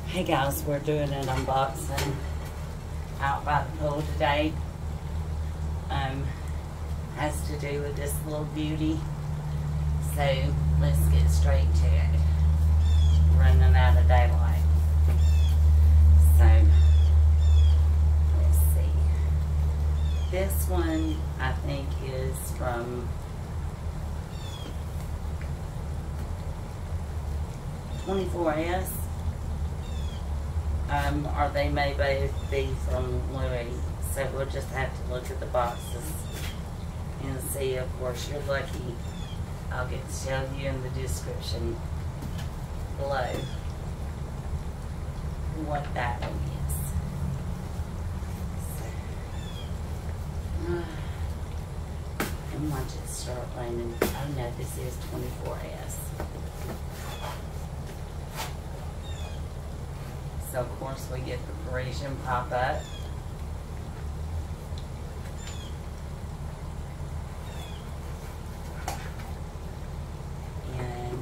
Hey guys, we're doing an unboxing out by the pool today. Has to do with this little beauty. So let's get straight to it. Running out of daylight. So let's see. This one I think is from '24S. Or they may both be from Louis. So we'll just have to look at the boxes and see. Of course, you're lucky. I'll get to tell you in the description below what that one is. So, and watch it start raining. Oh no, this is '24S. So of course we get the Parisian pop-up. And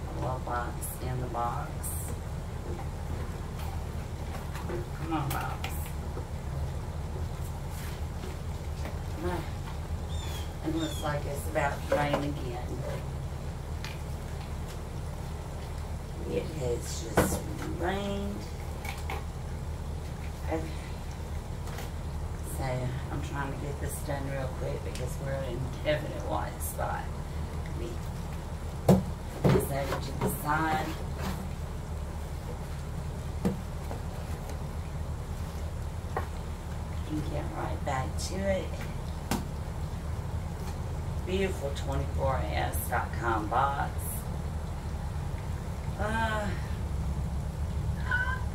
a little box in the box. Come on, box. It looks like it's about to rain again. It has just rained. Okay. So I'm trying to get this done real quick because we're in a definite white spot. Put this over to the side. And get right back to it. Beautiful 24S.com box.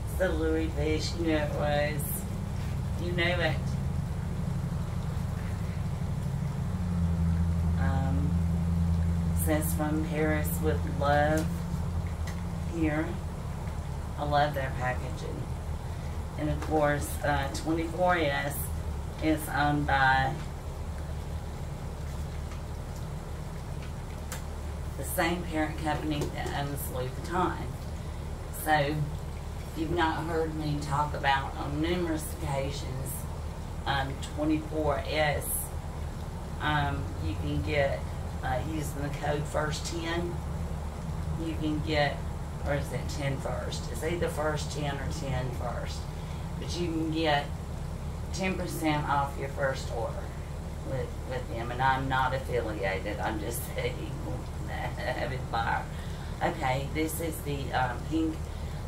It's the Louis fish, you know it was. You know it. Says from Paris with love here. I love their packaging. And of course, 24S is owned by the same parent company that owns Louis Vuitton. So, if you've not heard me talk about on numerous occasions 24S, you can get, using the code FIRST10, you can get, or is it 10 first? It's either first 10 or 10 first. But you can get 10% off your first order with them. And I'm not affiliated, I'm just saying. Buyer. Okay, this is the pink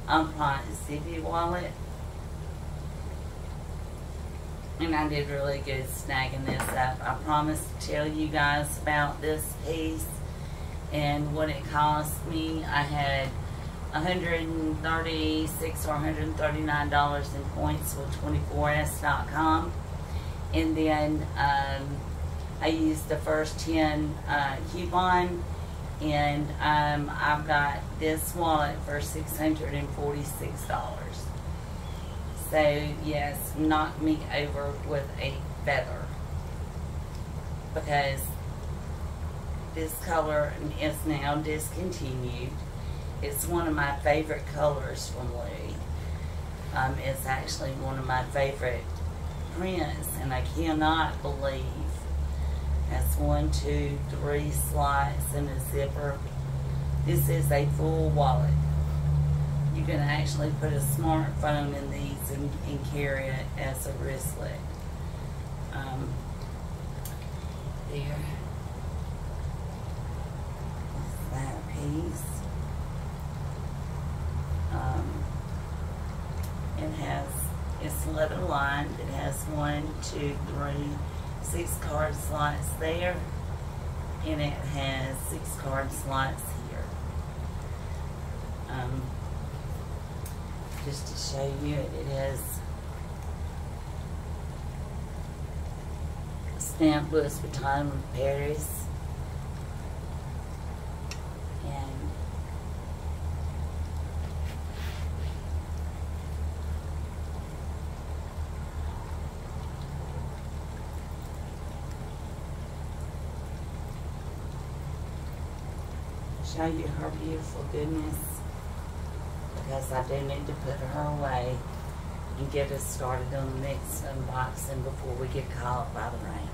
Empreinte Zippy wallet, and I did really good snagging this up. I promised to tell you guys about this piece and what it cost me. I had $136 or $139 in points with 24S.com, and then I used the first 10 coupon. And I've got this wallet for $646. So yes, knocked me over with a feather, because this color is now discontinued. It's one of my favorite colors from Louis. It's actually one of my favorite prints, and I cannot believe that's 1, 2, 3 slots and a zipper. This is a full wallet. You can actually put a smartphone in these and carry it as a wristlet. There. That piece. It's leather lined. It has 1, 2, 3, 6 card slots there, and it has 6 card slots here. Just to show you, it has stamped Louis Vuitton of Paris, and show you her beautiful goodness. because I do need to put her away and get us started on the next unboxing before we get caught by the rain.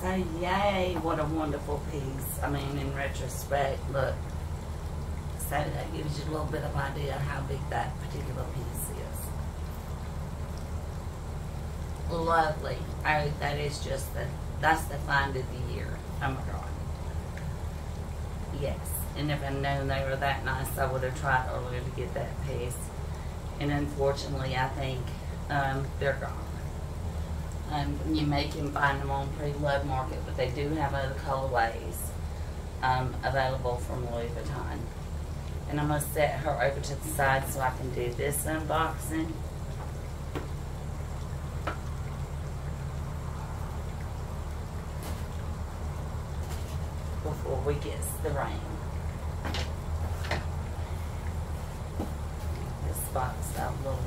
And so yay, what a wonderful piece. I mean, in retrospect, look. So that gives you a little bit of idea how big that particular piece is. Lovely. That is just that's the find of the year. Oh my God. Yes. And if I'd known they were that nice, I would have tried earlier to get that piece. And unfortunately, I think they're gone. You may can find them on pre-loved market, but they do have other colorways available from Louis Vuitton. And I'm going to set her over to the side so I can do this unboxing. Before we get the rain. This box got a little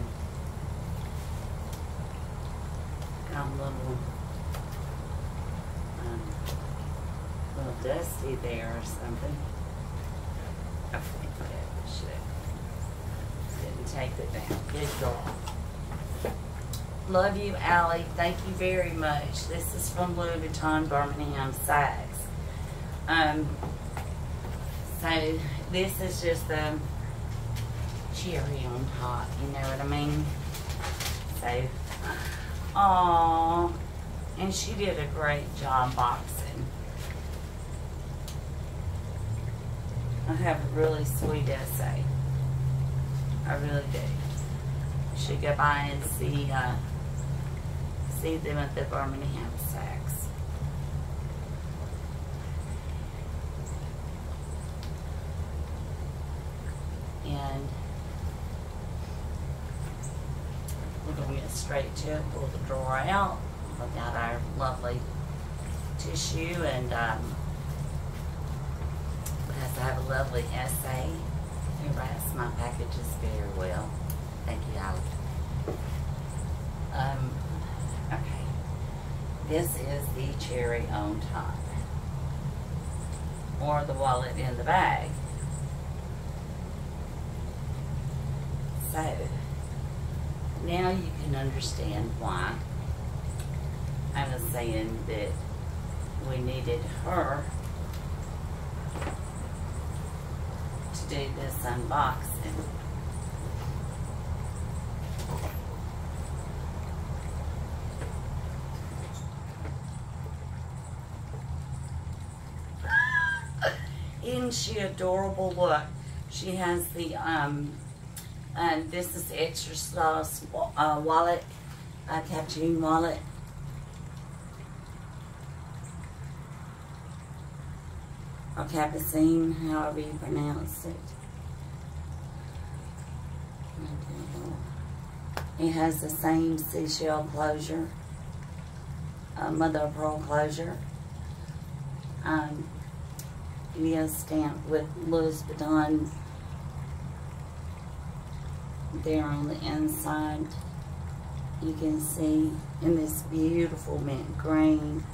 dusty there or something. I think whatever, shit. Didn't take it down. Good girl. Love you, Allie. Thank you very much. This is from Louis Vuitton, Birmingham, Saks. So this is just the cherry on top, you know what I mean? So, aww, and she did a great job boxing. I have a really sweet essay. I really do. You should go by and see them at the Birmingham Saks. And we're going to get straight to it, pull the drawer out, look out our lovely tissue, and because I have a lovely essay, it writes my packages very well. Thank you, Alex. Okay, this is the cherry on top, or the wallet in the bag. So, now you can understand why I was saying that we needed her to do this unboxing. Isn't she adorable? Look, she has the and this is the extra sauce wallet, Capucine wallet. Or Capucine, however you pronounce it. It has the same seashell closure, mother of pearl closure. It is stamped with Louis Vuitton there on the inside. You can see in this beautiful mint green,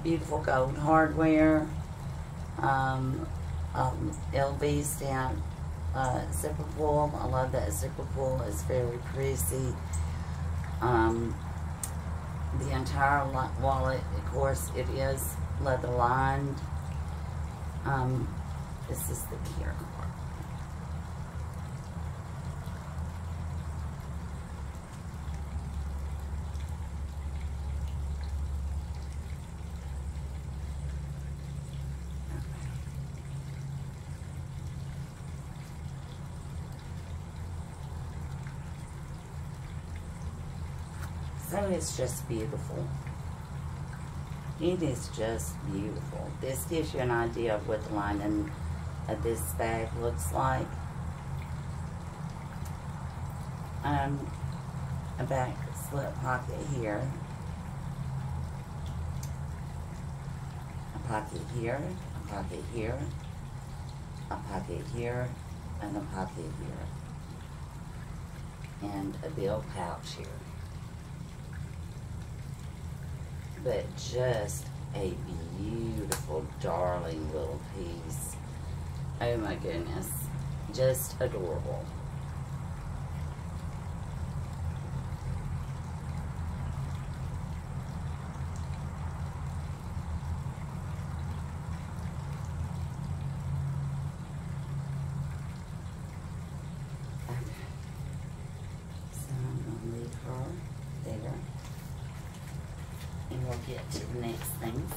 beautiful gold hardware, LV stamp zipper pull. I love that zipper pull. It's very pretty. The entire wallet, of course, it is leather lined. This is the care part. So it's just beautiful. It is just beautiful. This gives you an idea of what the lining of this bag looks like. A back slip pocket here. A pocket here. A pocket here. A pocket here. and a pocket here, and a bill pouch here. But just a beautiful, darling little piece. Oh my goodness, just adorable. Get to the next things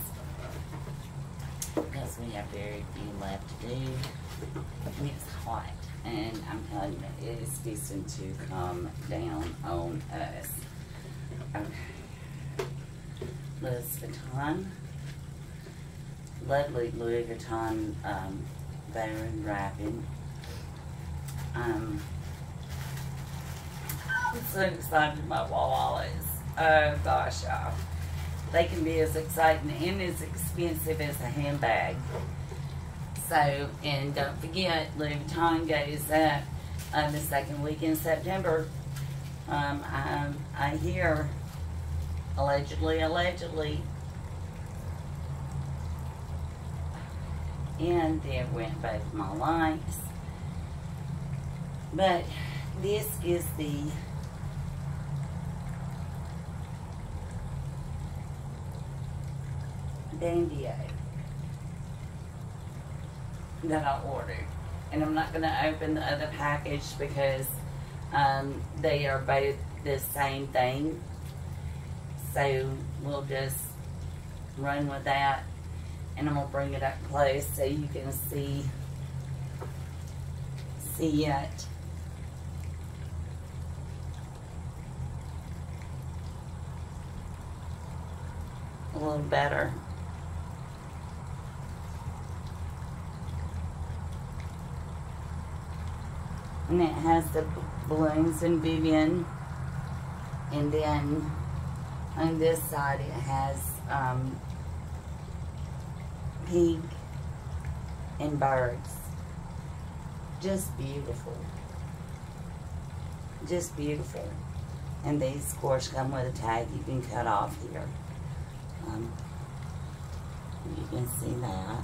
because we have very few left to do, and it's hot, and I'm telling you, it is fixing to come down on us. Okay. Louis Vuitton, lovely Louis Vuitton veteran wrapping. I'm so excited about wallets. Oh gosh, y'all. They can be as exciting and as expensive as a handbag. So, and don't forget, Louis Vuitton goes up the second week in September. I hear, allegedly, and there went both my lights. But this is the Bandeau that I ordered, and I'm not going to open the other package because they are both the same thing, so we'll just run with that, and I'm going to bring it up close so you can see it. A little better. And it has the balloons and Vivian, and then on this side it has pink and birds. Just beautiful. Just beautiful. And these, of course, come with a tag you can cut off here. You can see that.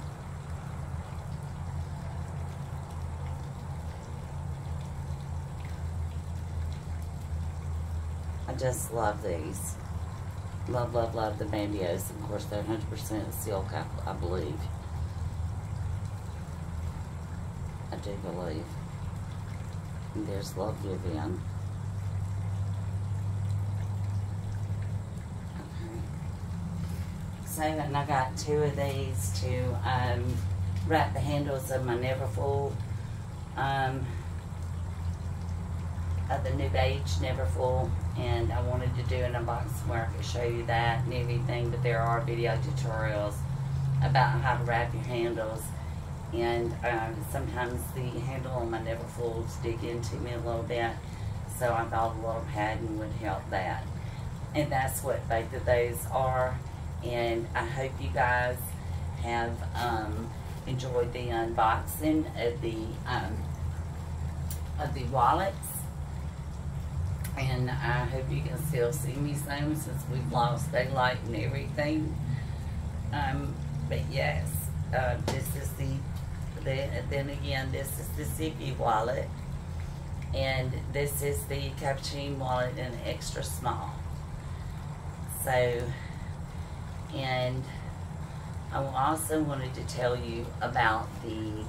I just love these. Love, love, love the Bandeaus. Of course, they're 100% silk, I believe. I do believe. And there's Love Vivian. Okay. So, and I got 2 of these to wrap the handles of my Neverfull. Of the new beige Neverfull, and I wanted to do an unboxing where I could show you that and everything, but there are video tutorials about how to wrap your handles, and sometimes the handle on my Neverfulls dig into me a little bit, so I thought a little padding would help that, and that's what both of those are. And I hope you guys have enjoyed the unboxing of the wallets. And I hope you can still see me soon since we've lost daylight and everything. But yes, this is then again, this is the Zippy wallet. And this is the Capucine wallet in extra small. So, and I also wanted to tell you about the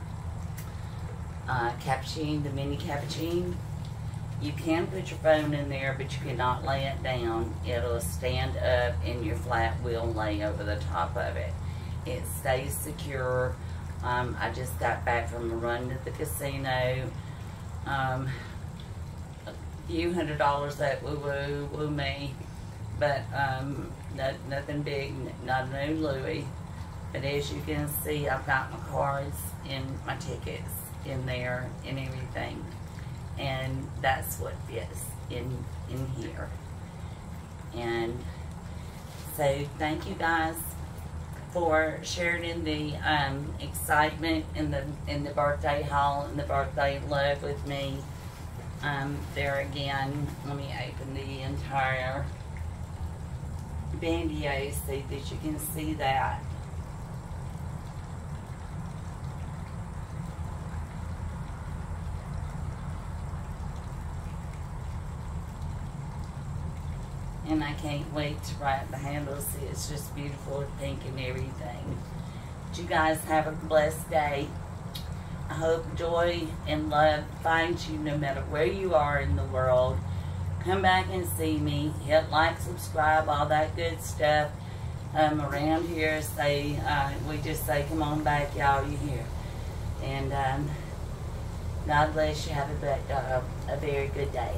Capucine, the mini Capucine. You can put your phone in there, but you cannot lay it down. It'll stand up and your flat will lay over the top of it. It stays secure. I just got back from a run to the casino. A few $100 that woo me. But nothing big, not a new Louis. But as you can see, I've got my cards and my tickets in there and everything. And that's what fits in here. And so thank you guys for sharing in the excitement in the birthday haul and the birthday love with me. There again, let me open the entire Bandeau so that you can see that. And I can't wait to write the handles. See, it's just beautiful, pink and everything. But you guys have a blessed day. I hope joy and love finds you no matter where you are in the world. Come back and see me. Hit like, subscribe, all that good stuff. Around here, we just say, come on back, y'all, you here. And God bless you. Have a very good day.